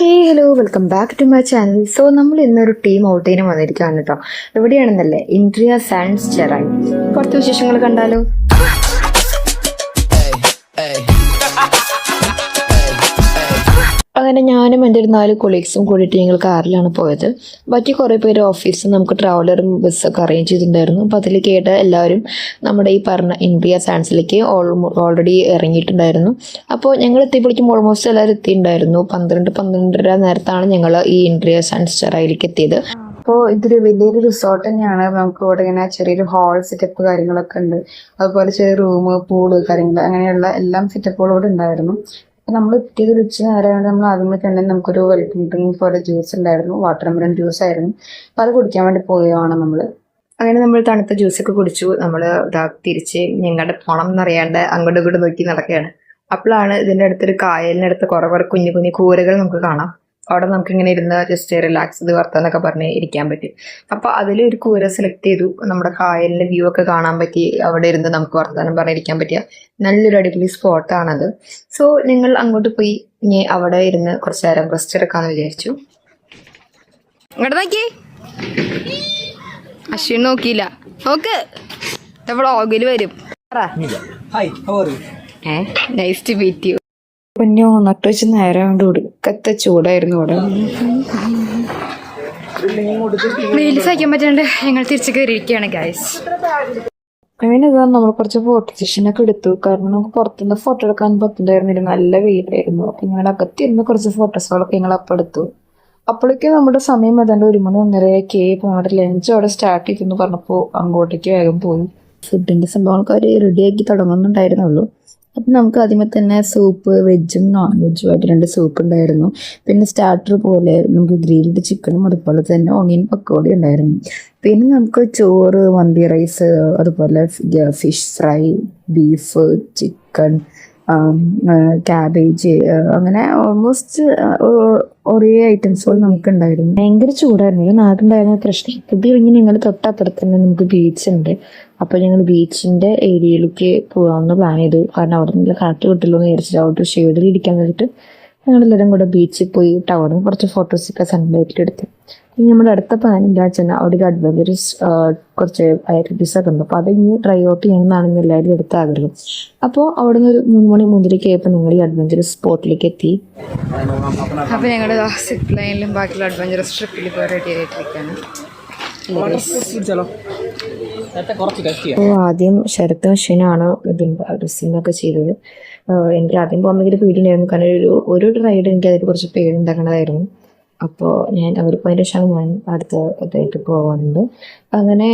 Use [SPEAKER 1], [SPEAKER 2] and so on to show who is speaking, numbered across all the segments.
[SPEAKER 1] Hello welcome back to my channel. So നമ്മൾ ഇന്നൊരു team ഔട്ടിന് വന്നിരിക്കുകയാണ് കേട്ടോ. എവിടെയാണെന്നല്ലേ, ഇൻട്രിയ സാൻഡ്സ് ചെറായി. കുറച്ച് വിശേഷങ്ങൾ കണ്ടാലോ. അങ്ങനെ ഞാനും എൻ്റെ ഒരു 4 കൊളീഗ്സും കൂടിയിട്ട് ഞങ്ങൾ കാറിലാണ് പോയത്. ബാക്കി കുറേ പേര് ഓഫീസിൽ നമുക്ക് ട്രാവലറും ബസ്സൊക്കെ അറേഞ്ച് ചെയ്തിട്ടുണ്ടായിരുന്നു. അപ്പോൾ അതിൽ കേട്ട എല്ലാവരും നമ്മുടെ ഈ പറഞ്ഞ ഇൻട്രിയ സാൻഡ്സിലേക്ക് ഓൾറെഡി ഇറങ്ങിയിട്ടുണ്ടായിരുന്നു. അപ്പോൾ ഞങ്ങൾ എത്തിയപ്പോഴേക്കും ഓൾമോസ്റ്റ് എല്ലാവരും എത്തിയിട്ടുണ്ടായിരുന്നു. 12-12:30 നേരത്താണ് ഞങ്ങൾ ഈ ഇൻട്രിയ സാൻഡ്സ് ചെറായിലേക്ക് എത്തിയത്. അപ്പോൾ ഇതൊരു വലിയൊരു റിസോർട്ട് തന്നെയാണ്. നമുക്ക് ഇവിടെ ഇങ്ങനെ ചെറിയൊരു ഹാൾ സെറ്റപ്പ് കാര്യങ്ങളൊക്കെ ഉണ്ട്. അതുപോലെ ചെറിയ റൂം, പൂള് കാര്യങ്ങൾ, അങ്ങനെയുള്ള എല്ലാം സെറ്റപ്പുകളും ഇവിടെ ഉണ്ടായിരുന്നു. അപ്പം നമ്മൾ എത്തിയത് ഉച്ച നേരമാണ്. നമ്മൾ ആദ്യമേ തന്നെ നമുക്കൊരു വെൽക്കം ഡ്രിങ്ക് പോലെ ജ്യൂസ് ഉണ്ടായിരുന്നു, വാട്ടർമെലൺ ജ്യൂസ് ആയിരുന്നു. അപ്പം അത് കുടിക്കാൻ വേണ്ടി പോവുകയാണ് നമ്മൾ. അങ്ങനെ നമ്മൾ തണുത്ത ജ്യൂസൊക്കെ കുടിച്ചു. നമ്മൾ തിരിച്ച് ഞങ്ങളുടെ പോണം എന്നറിയാണ്ട് അങ്ങോട്ടും ഇങ്ങോട്ടും നോക്കി നടക്കുകയാണ്. അപ്പോഴാണ് ഇതിൻ്റെ അടുത്തൊരു കായലിനടുത്ത് കുറെ കുഞ്ഞു കുഞ്ഞു കൂരകൾ നമുക്ക് കാണാം. അവിടെ നമുക്ക് ഇങ്ങനെ ഇരുന്ന് ജസ്റ്റ് റിലാക്സ് ചെയ്ത് വർത്താനൊക്കെ പറഞ്ഞ് ഇരിക്കാൻ പറ്റും. അപ്പോൾ അതിലൊരു കൂര സെലക്ട് ചെയ്തു. നമ്മുടെ കായലിൻ്റെ വ്യൂ ഒക്കെ കാണാൻ പറ്റി. അവിടെ ഇരുന്ന് നമുക്ക് വർത്താനം പറഞ്ഞിരിക്കാൻ പറ്റിയ നല്ലൊരു അടിപൊളി സ്പോട്ടാണത്. സോ നിങ്ങൾ അങ്ങോട്ട് പോയി ഇനി അവിടെ ഇരുന്ന് കുറച്ച് നേരം റെസ്റ്റ് എടുക്കാമെന്ന് വിചാരിച്ചു.
[SPEAKER 2] ഇങ്ങോട്ട് നോക്കി, അശ്വിൻ നോക്കിയില്ല. നോക്ക്, വ്ളോഗിൽ വരും. Nice to meet you.
[SPEAKER 1] പൊന്നോ, നട്ട് വെച്ച് നേരം കൊണ്ട് ഒടുക്കത്തെ ചൂടായിരുന്നു അവിടെ.
[SPEAKER 2] വെയിൽ സഹിക്കാൻ പറ്റാണ്ട് ഞങ്ങൾ തിരിച്ചു കയറിയിരിക്കുകയാണ് ഗൈസ്.
[SPEAKER 1] അങ്ങനെ നമ്മൾ കുറച്ച് ഫോട്ടോ സെഷനൊക്കെ എടുത്തു. കാരണം നമുക്ക് പുറത്തുനിന്ന് ഫോട്ടോ എടുക്കാൻ പറ്റുന്നുണ്ടായിരുന്നില്ല, നല്ല വെയിലായിരുന്നു. അപ്പൊ ഞങ്ങൾ അകത്തിരുന്ന് കുറച്ച് ഫോട്ടോസുകളൊക്കെ ഞങ്ങൾ അപ്പം എടുത്തു. അപ്പോഴേക്കും നമ്മുടെ സമയം ഏതാണ്ട് 1 മണി 1:30 നമ്മുടെ ലഞ്ച് അവിടെ സ്റ്റാർട്ട് ചെയ്തെന്ന് പറഞ്ഞപ്പോൾ അങ്ങോട്ടേക്ക് വേഗം പോയി. ഫുഡിന്റെ സംഭവങ്ങളൊക്കെ അവർ റെഡിയാക്കി തുടങ്ങുന്നുണ്ടായിരുന്നുള്ളൂ. അപ്പം നമുക്ക് ആദ്യമേ തന്നെ സൂപ്പ്, വെജും നോൺ വെജും ആയിട്ട് 2 സൂപ്പ് ഉണ്ടായിരുന്നു. പിന്നെ സ്റ്റാർട്ടർ പോലെ നമുക്ക് ഗ്രിൽഡ് ചിക്കനും അതുപോലെ തന്നെ ഒണിയൻ പക്കോടി ഉണ്ടായിരുന്നു. പിന്നെ നമുക്ക് ചോറ്, മന്തി റൈസ്, അതുപോലെ fish fry, beef, chicken, cabbage, അങ്ങനെ ഓൾമോസ്റ്റ് ഒരേ ഐറ്റംസുകൾ നമുക്കുണ്ടായിരുന്നു. ഭയങ്കര ചൂടായിരുന്നു. നാട്ടിലുണ്ടായിരുന്ന പ്രശ്നം ഇത് കഴിഞ്ഞ് ഞങ്ങൾ തൊട്ടപ്പുറത്ത് തന്നെ നമുക്ക് ബീച്ചുണ്ട്. അപ്പോൾ ഞങ്ങൾ ബീച്ചിൻ്റെ ഏരിയയിലേക്ക് പോകാമെന്ന് പ്ലാൻ ചെയ്തു. കാരണം അവിടെ നിന്ന് കാറ്റ് കിട്ടില്ലോ എന്ന് വിചാരിച്ചിട്ട് അവിടെ ഷെയ്ഡിൽ ഇരിക്കാൻ വേണ്ടിയിട്ട് ഞങ്ങളെല്ലാവരും കൂടെ ബീച്ചിൽ പോയി അവിടെ നിന്ന് കുറച്ച് ഫോട്ടോസൊക്കെ സൺലൈറ്റിൽ എടുത്തു. ഇനി നമ്മുടെ അടുത്ത പ്ലാൻ എന്താ വെച്ചാൽ അവിടെ ഒരു അഡ്വഞ്ചറസ് കുറച്ച് ആക്ടിവിറ്റീസ് ഒക്കെ ഉണ്ട്. അപ്പോൾ അത് ഇനി ട്രൈ ഔട്ട് ചെയ്യണമെന്നാണ് എല്ലാവരും എടുത്ത ആഗ്രഹം. അപ്പോൾ അവിടെ നിന്ന് ഒരു 3 മണി 3:30 ആയപ്പോൾ ഞങ്ങൾ ഈ അഡ്വഞ്ചറസ് സ്പോട്ടിലേക്ക് എത്തി.
[SPEAKER 2] അപ്പോൾ ഞങ്ങൾ സിപ്പ് ലൈനിലും ബാക്കിയുള്ള അഡ്വഞ്ചറസ് ട്രിപ്പിൽ ഇപ്പോൾ റെഡി ആയിട്ടിരിക്കുകയാണ്.
[SPEAKER 1] അപ്പോൾ ആദ്യം ശരത്തും അശ്വിനാണ് ഇതിൻ്റെ ഡ്രസ്സിങ്ങൊക്കെ ചെയ്തത്. എനിക്ക് ആദ്യം പോകാൻ ഭയങ്കര പേടിയുണ്ടായിരുന്നു. കാരണം ഒരു റൈഡ് എനിക്ക് അതിൽ കുറച്ച് പേടിയുണ്ടാക്കണതായിരുന്നു. അപ്പോൾ അവർക്ക് അതിൻ്റെ ശേഷമാണ് ഞാൻ അടുത്ത ഇതായിട്ട് പോകാറുണ്ട്. അങ്ങനെ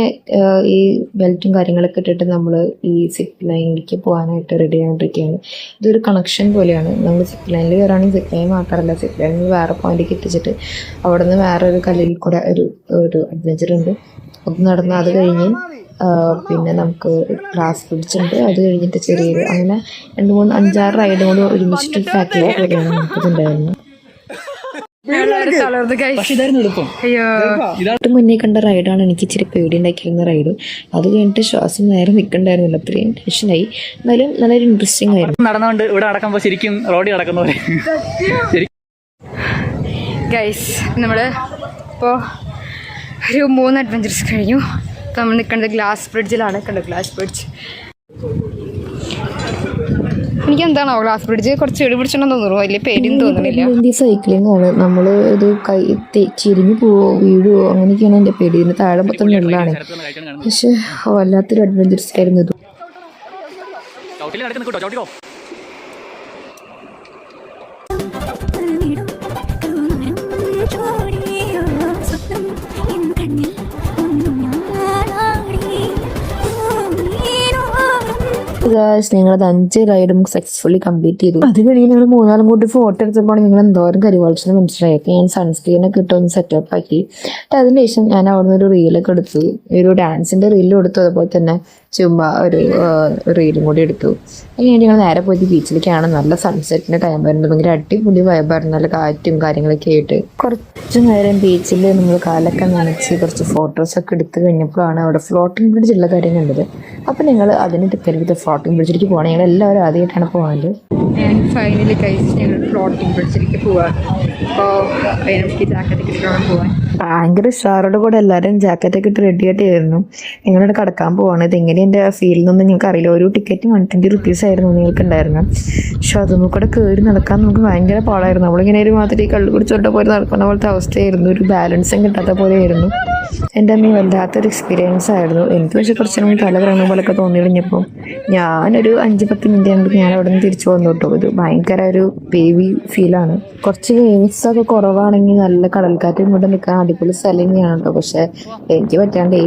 [SPEAKER 1] ഈ ബെൽറ്റും കാര്യങ്ങളൊക്കെ ഇട്ടിട്ട് നമ്മൾ ഈ സിപ്പ് ലൈനിലേക്ക് പോകാനായിട്ട് റെഡി ആയിട്ടിരിക്കുകയാണ്. ഇതൊരു കണക്ഷൻ പോലെയാണ്. നമ്മൾ സിപ്പ് ലൈനിൽ കയറുകയാണെങ്കിൽ സിപ്പ് ലൈൻ മാത്രമല്ല, സിപ്പ് ലൈനിൽ വേറെ പോയിന്റിലേക്ക് എത്തിച്ചിട്ട് അവിടെ നിന്ന് വേറെ ഒരു കല്ലിൽ കൂടെ ഒരു അഡ്വഞ്ചർ ഉണ്ട്. അത് നടന്ന് അത് കഴിഞ്ഞ് പിന്നെ നമുക്ക് ഗ്ലാസ് ബ്രിഡ്ജ് ഉണ്ട്. അത് കഴിഞ്ഞിട്ട് ചെറിയൊരു അങ്ങനെ 2, 3, 5, 6 റൈഡും കൂടി ഒരുമിച്ചിട്ട് പാക്കേജ് പോലെയാണ് നമുക്കിതുണ്ടായിരുന്നു. മുന്നേ കണ്ട റൈഡാണ് എനിക്ക് ഇച്ചിരി പേടി ഉണ്ടാക്കിയിരുന്ന റൈഡ്. അത് കഴിഞ്ഞിട്ട് ശ്വാസം നേരെ നിൽക്കണ്ടായിരുന്നില്ല, അത്രയും ടെൻഷനായി. എന്നാലും നല്ലൊരു ഇൻട്രസ്റ്റിംഗ് ആയിരുന്നു.
[SPEAKER 3] നടന്നുകൊണ്ട് ഇവിടെ നടക്കുമ്പോൾ ശരിക്കും റോഡിൽ നടക്കുന്ന പോലെ.
[SPEAKER 2] ഗൈസ്, നമ്മൾ ഇപ്പോൾ ഒരു 3 അഡ്വഞ്ചേഴ്സ് കഴിഞ്ഞു. നമ്മൾ നിൽക്കുന്നത് ഗ്ലാസ് ബ്രിഡ്ജിലാണ്. കണ്ടോ ഗ്ലാസ് ബ്രിഡ്ജ്. എനിക്ക് എന്താണോ ഗ്ലാസ് ബ്രിഡ്ജ് കുറച്ച് ചെടി പിടിച്ചോണ്ടെന്ന് തോന്നുന്നു, വലിയ പേടിയും തോന്നുന്നില്ല.
[SPEAKER 1] സൈക്ലിംഗ് ആണ്. നമ്മൾ ഇത് ചിരിഞ്ഞു പോവോ വീഴുവോ അങ്ങനെയൊക്കെയാണ് എൻ്റെ പേടി. ഇതിന് താഴെ മൊത്തം വെള്ളമാണ്. പക്ഷെ വല്ലാത്തൊരു അഡ്വഞ്ചറസ് ആയിരുന്നു ഇത്. ഞങ്ങളത് 5 റൈഡും സക്സസ്ഫുള്ളി കംപ്ലീറ്റ് ചെയ്തു. അത് കഴിഞ്ഞ് ഞങ്ങൾ 3-4 കൂട്ടി ഫോട്ടോ എടുത്തപ്പോൾ ഞങ്ങൾ എന്തോരം കരിവാളിച്ചെന്ന് മനസ്സിലായി. ഞാൻ സൺസ്ക്രീനൊക്കെ ഇട്ടൊന്ന് സെറ്റപ്പ് ആക്കി. അതിന് ശേഷം ഞാൻ അവിടെ നിന്ന് ഒരു റീലൊക്കെ എടുത്തു. ഒരു ഡാൻസിൻ്റെ റീലും എടുത്തു. അതുപോലെ തന്നെ ചുമ്മാ ഒരു റീലും കൂടി എടുത്തു. അങ്ങനെ ഞങ്ങൾ നേരെ പോയിട്ട് ബീച്ചിലേക്കാണ്. നല്ല സൺസെറ്റിൻ്റെ ടൈം വരുന്നത്. ഭയങ്കര അടിപൊളി വൈബായിരുന്നു. നല്ല കാറ്റും കാര്യങ്ങളൊക്കെ ആയിട്ട് കുറച്ച് നേരം ബീച്ചിൽ നമ്മൾ കാലൊക്കെ നനച്ച് കുറച്ച് ഫോട്ടോസൊക്കെ എടുത്ത് കഴിഞ്ഞപ്പോഴാണ് അവിടെ ഫ്ലോട്ടിംഗ് ബ്രിഡ്ജ് ഉള്ള കാര്യം കണ്ടത്. അപ്പോൾ ഞങ്ങൾ അതിന് ടിക്കറ്റ് ഫ്ലോട്ടിംഗ് ബ്രിഡ്ജിലേക്ക് പോകണം. ഞങ്ങൾ എല്ലാവരും ആദ്യമായിട്ടാണ് പോകുന്നത്.
[SPEAKER 2] ഫൈനലി കഴിച്ച് ഞങ്ങൾ ഫ്ലോട്ടിംഗ് ബ്രിഡ്ജിലേക്ക് പോവാണ്. അപ്പോൾ എനിക്ക് ജാക്കറ്റൊക്കെ ഇട്ടിട്ട് പോകാൻ
[SPEAKER 1] ഭയങ്കര ഉഷാറോടെ കൂടെ എല്ലാവരും ജാക്കറ്റൊക്കെ ഇട്ട് റെഡി ആയിട്ടായിരുന്നു. ഞങ്ങളിവിടെ കടക്കാൻ പോവാണ്. ഇതെങ്ങനെ എൻ്റെ ഫീലിൽ നിന്നൊന്നും ഞങ്ങൾക്ക് അറിയില്ല. ഒരു ടിക്കറ്റ് 120 rupees ആയിരുന്നു നിങ്ങൾക്ക് ഉണ്ടായിരുന്നത്. പക്ഷെ അതും കൂടെ കയറി നടക്കാൻ നമുക്ക് ഭയങ്കര പാടായിരുന്നു. നമ്മളിങ്ങനെ ഒരു മാത്രം ഈ കള്ളു കുടിച്ചോട്ട് പോയി നടക്കുന്ന പോലത്തെ അവസ്ഥയായിരുന്നു. ഒരു ബാലൻസും കിട്ടാത്ത പോലെയായിരുന്നു. എൻ്റെ അമ്മ വല്ലാത്തൊരു എക്സ്പീരിയൻസ് ആയിരുന്നു. എനിക്ക് പക്ഷേ കുറച്ചുകൂടി തല കറങ്ങുന്ന പോലെയൊക്കെ തോന്നി കഴിഞ്ഞപ്പോൾ ഞാനൊരു 5-10 മിനിറ്റ് കൊണ്ട് ഞാൻ അവിടെ നിന്ന് തിരിച്ചു വന്നു കേട്ടോ. ഇത് ഭയങ്കര ഒരു ബേബി ഫീലാണ്. കുറച്ച് ഗെയിംസൊക്കെ കുറവാണെങ്കിൽ നല്ല കടൽക്കാറ്റും കൊണ്ട് നിൽക്കാൻ അടിപൊളി സ്ഥലം തന്നെയാണ് കേട്ടോ. പക്ഷെ എനിക്ക് പറ്റാണ്ടേ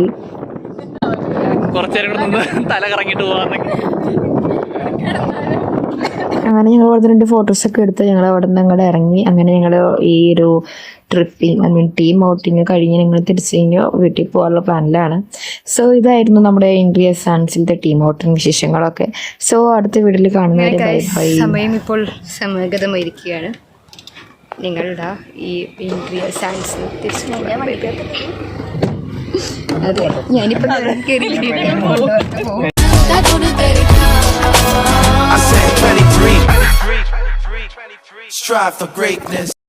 [SPEAKER 3] കുറച്ചേരം കൂടെ നിന്ന് തല കറങ്ങിയിട്ട് പോകാമെന്നൊക്കെ.
[SPEAKER 1] അങ്ങനെ ഞങ്ങൾ അവിടെ 2 ഫോട്ടോസൊക്കെ എടുത്ത് ഞങ്ങൾ അവിടെ നിന്ന് അങ്ങോട്ട് ഇറങ്ങി. അങ്ങനെ ഞങ്ങൾ ഈ ഒരു ടീം ഔട്ടിങ് കഴിഞ്ഞ് ഞങ്ങൾ തിരിച്ചു കഴിഞ്ഞ് വീട്ടിൽ പോകാനുള്ള പ്ലാനിലാണ്. സോ ഇതായിരുന്നു നമ്മുടെ ഇൻഡ്രിയ സാൻസിലത്തെ ടീം ഔട്ടിങ് വിശേഷങ്ങളൊക്കെ. സോ അടുത്ത വീട്ടിൽ കാണുന്നവരെ ബൈ ബൈ.
[SPEAKER 2] സമയം ഇപ്പോൾ സമാഗതമായിരിക്കുകയാണ്. നിങ്ങളുടെ ഈ ഇൻഡ്രിയ സാൻസ് തിരിച്ചു അതെ ഞാനിപ്പോൾ
[SPEAKER 4] I said 23. Strive for greatness.